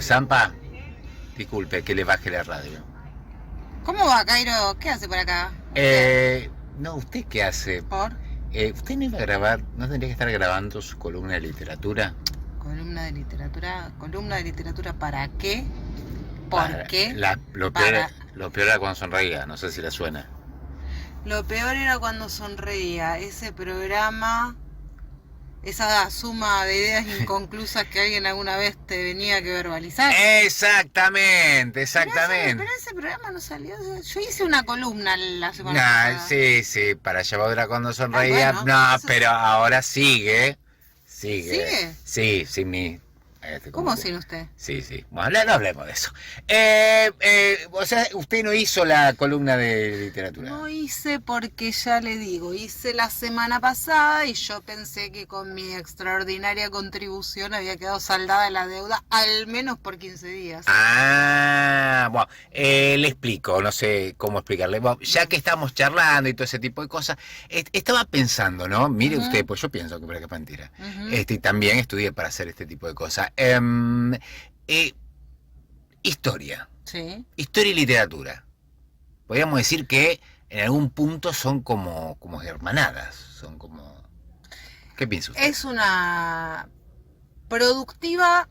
Zampa, disculpe que le baje la radio. ¿Cómo va, Cairo? ¿Qué hace por acá? No, ¿usted qué hace? ¿Por? ¿Usted no iba a grabar, no tendría que estar grabando su columna de literatura? Columna de literatura. ¿Columna de literatura para qué? ¿Por qué? Lo peor era cuando sonreía, no sé si le suena. Lo peor era cuando sonreía. Ese programa, esa suma de ideas inconclusas que alguien alguna vez te venía que verbalizar. Exactamente. Pero ese programa no salió. Yo hice una columna la semana pasada. Sí, para llevadora cuando sonreía. Bueno, pero ahora sigue. ¿Sigue? Sí, sin mí. ¿Cómo sin usted? Sí. Bueno, no hablemos de eso. O sea, usted no hizo la columna de literatura. No hice porque ya le digo, hice la semana pasada y yo pensé que con mi extraordinaria contribución había quedado saldada la deuda al menos por 15 días. Bueno, le explico, no sé cómo explicarle. Bueno, ya que estamos charlando y todo ese tipo de cosas, estaba pensando, ¿no? Mire usted, pues yo pienso que por acá es mentira. Y también estudié para hacer este tipo de cosas. Historia. Sí. Historia y literatura. Podríamos decir que en algún punto son como hermanadas. Son como... ¿Qué piensa usted? Es una productiva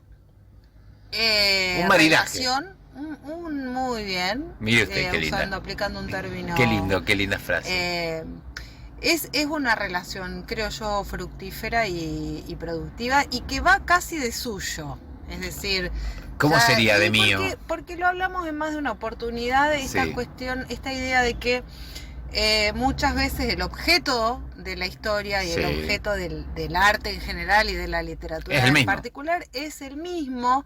un maridaje. relación. Muy bien. Mire usted, qué linda. Aplicando un término. Qué linda frase. Es una relación, creo yo, fructífera y productiva y que va casi de suyo. Es decir... ¿Cómo sería de mío? Porque lo hablamos en más de una oportunidad, esta cuestión, esta idea de que muchas veces el objeto de la historia y el objeto del arte en general y de la literatura en particular es el mismo.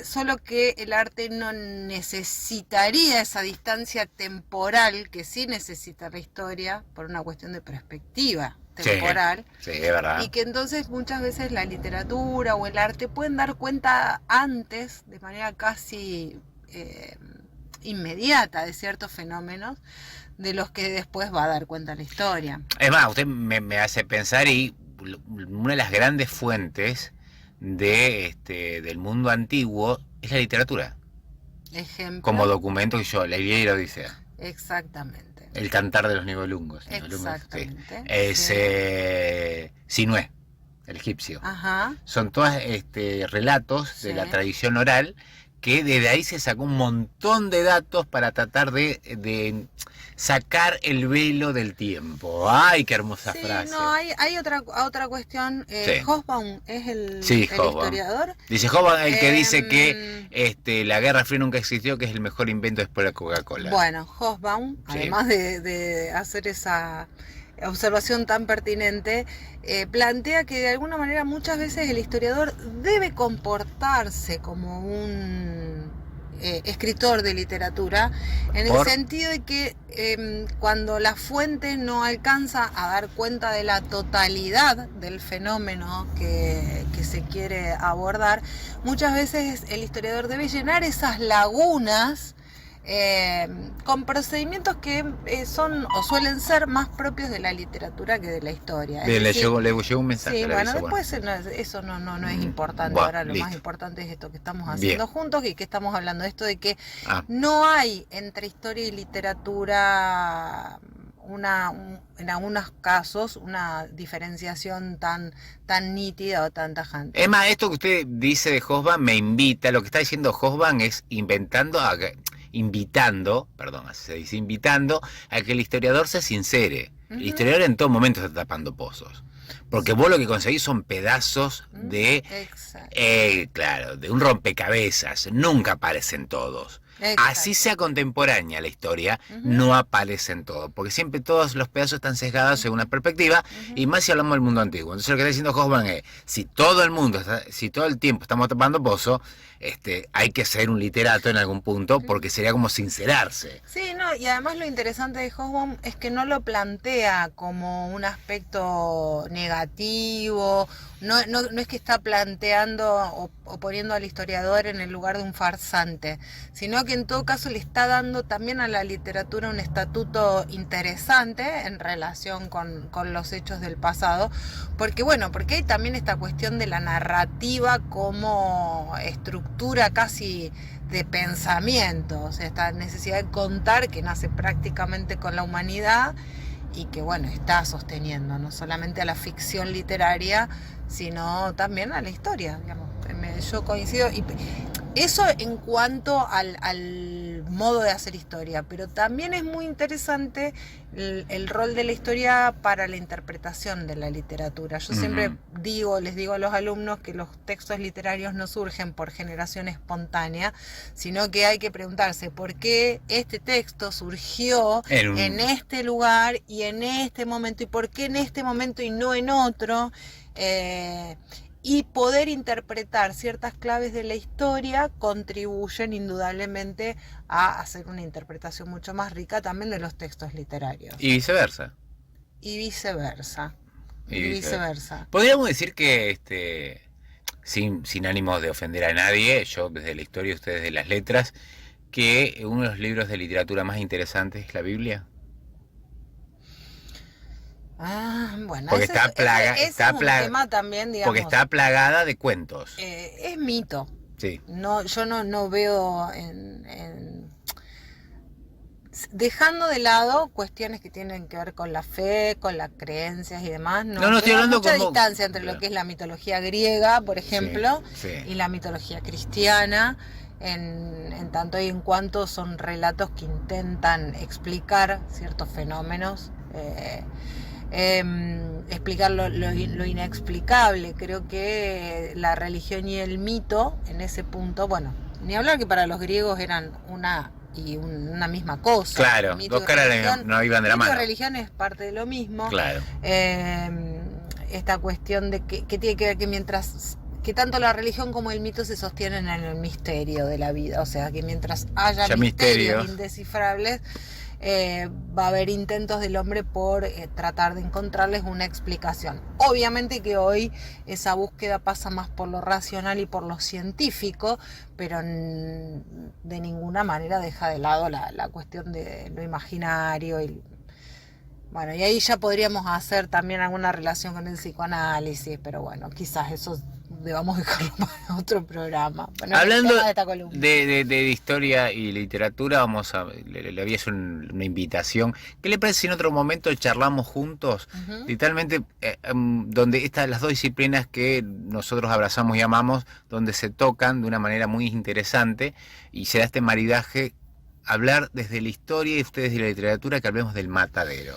Solo que el arte no necesitaría esa distancia temporal que sí necesita la historia por una cuestión de perspectiva temporal. Sí, es verdad. Y que entonces muchas veces la literatura o el arte pueden dar cuenta antes, de manera casi inmediata, de ciertos fenómenos de los que después va a dar cuenta la historia. Es más, usted me hace pensar, y una de las grandes fuentes del mundo antiguo es la literatura. Ejemplo. Como documento que yo, la Ilíada y la Odisea. Exactamente. El cantar de los Nibelungos. Exactamente. Es Sinué, el egipcio. Ajá. Son todos relatos de la tradición oral, que desde ahí se sacó un montón de datos para tratar de sacar el velo del tiempo. ¡Ay, qué hermosa frase! No, hay otra cuestión. Hobsbawm es el historiador. Dice Hobsbawm, el que dice que la Guerra Fría nunca existió, que es el mejor invento después de la Coca-Cola. Bueno, Hobsbawm, además de hacer esa observación tan pertinente, plantea que de alguna manera muchas veces el historiador debe comportarse como un escritor de literatura, en el sentido de que cuando la fuente no alcanza a dar cuenta de la totalidad del fenómeno que se quiere abordar, muchas veces el historiador debe llenar esas lagunas con procedimientos que son o suelen ser más propios de la literatura que de la historia. Le llegó un mensaje. Sí, bueno, después eso no es importante. Ahora lo más importante es esto que estamos haciendo juntos y que estamos hablando de esto de que no hay entre historia y literatura en algunos casos una diferenciación tan nítida o tan tajante. Es más, esto que usted dice de Hobsbawm me invita, lo que está diciendo Hobsbawm es invitando a que el historiador se sincere. El historiador en todo momento está tapando pozos. Porque vos lo que conseguís son pedazos de un rompecabezas. Nunca aparecen todos. Exacto. Así sea contemporánea la historia, no aparecen todos, porque siempre todos los pedazos están sesgados según una perspectiva, y más si hablamos del mundo antiguo. Entonces lo que está diciendo Hobsbawm es, si todo el tiempo estamos tapando pozos, hay que ser un literato en algún punto, porque sería como sincerarse. Sí, y además lo interesante de Hobsbawm es que no lo plantea como un aspecto negativo, no es que está planteando o poniendo al historiador en el lugar de un farsante, sino que que en todo caso le está dando también a la literatura un estatuto interesante en relación con los hechos del pasado, porque hay también esta cuestión de la narrativa como estructura casi de pensamiento, o sea, esta necesidad de contar que nace prácticamente con la humanidad y que está sosteniendo no solamente a la ficción literaria, sino también a la historia, digamos. Yo coincido, y eso en cuanto al modo de hacer historia, pero también es muy interesante el rol de la historia para la interpretación de la literatura. Yo siempre les digo a los alumnos que los textos literarios no surgen por generación espontánea, sino que hay que preguntarse por qué este texto surgió en este lugar y en este momento, y por qué en este momento y no en otro. Y poder interpretar ciertas claves de la historia contribuyen indudablemente a hacer una interpretación mucho más rica también de los textos literarios. Y viceversa. Y viceversa. Podríamos decir que, sin ánimo de ofender a nadie, yo desde la historia y ustedes de las letras, que uno de los libros de literatura más interesantes es la Biblia. Porque está plagada de cuentos. Es mito. Sí. No, yo no veo dejando de lado cuestiones que tienen que ver con la fe, con las creencias y demás. No estoy hablando mucha distancia entre lo que es la mitología griega, por ejemplo, y la mitología cristiana. En tanto y en cuanto son relatos que intentan explicar ciertos fenómenos. Explicar lo inexplicable. Creo que la religión y el mito en ese punto, ni hablar que para los griegos eran una misma cosa. Claro, dos caras no iban de la mano. La religión es parte de lo mismo. Claro. Esta cuestión de que tiene que ver que tanto la religión como el mito se sostienen en el misterio de la vida, o sea que mientras haya misterios indescifrables, va a haber intentos del hombre por tratar de encontrarles una explicación. Obviamente que hoy esa búsqueda pasa más por lo racional y por lo científico, pero de ninguna manera deja de lado la cuestión de lo imaginario y ahí ya podríamos hacer también alguna relación con el psicoanálisis, pero quizás eso debamos dejarlo para otro programa. Hablando de historia y literatura, le había hecho una invitación. ¿Qué le parece si en otro momento charlamos juntos? Literalmente, donde las dos disciplinas que nosotros abrazamos y amamos, donde se tocan de una manera muy interesante y se da este maridaje, hablar desde la historia y ustedes de la literatura, que hablemos del Matadero.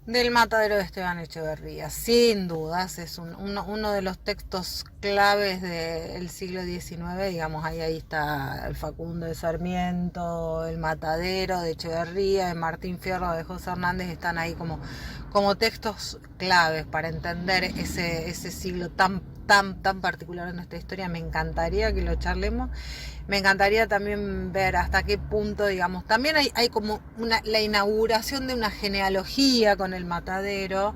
Del Matadero de Esteban Echeverría, sin dudas, es uno de los textos claves del siglo XIX, digamos, ahí está el Facundo de Sarmiento, el Matadero de Echeverría, el Martín Fierro de José Hernández, están ahí como textos claves para entender ese siglo tan particular en nuestra historia. Me encantaría que lo charlemos. Me encantaría también ver hasta qué punto, digamos, también hay como la inauguración de una genealogía con el Matadero,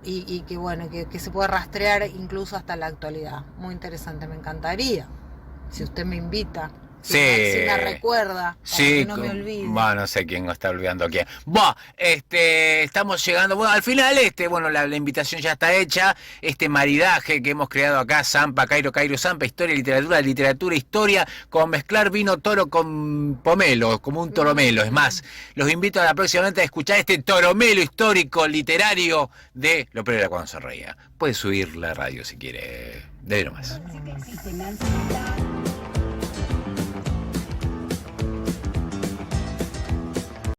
y que se puede rastrear incluso hasta la actualidad. Muy interesante, me encantaría. Si usted me invita. Si me recuerda, sí, que no me olvide. No sé quién está olvidando a quién. Estamos llegando. Al final, la invitación ya está hecha. Este maridaje que hemos creado acá, Zampa, Cairo, Zampa, historia, literatura, historia, con mezclar vino toro con pomelo, como un toromelo. Es más, los invito próximamente a escuchar este toromelo histórico, literario de Lo Peor era cuando se reía. Puede subir la radio si quiere. De nomás.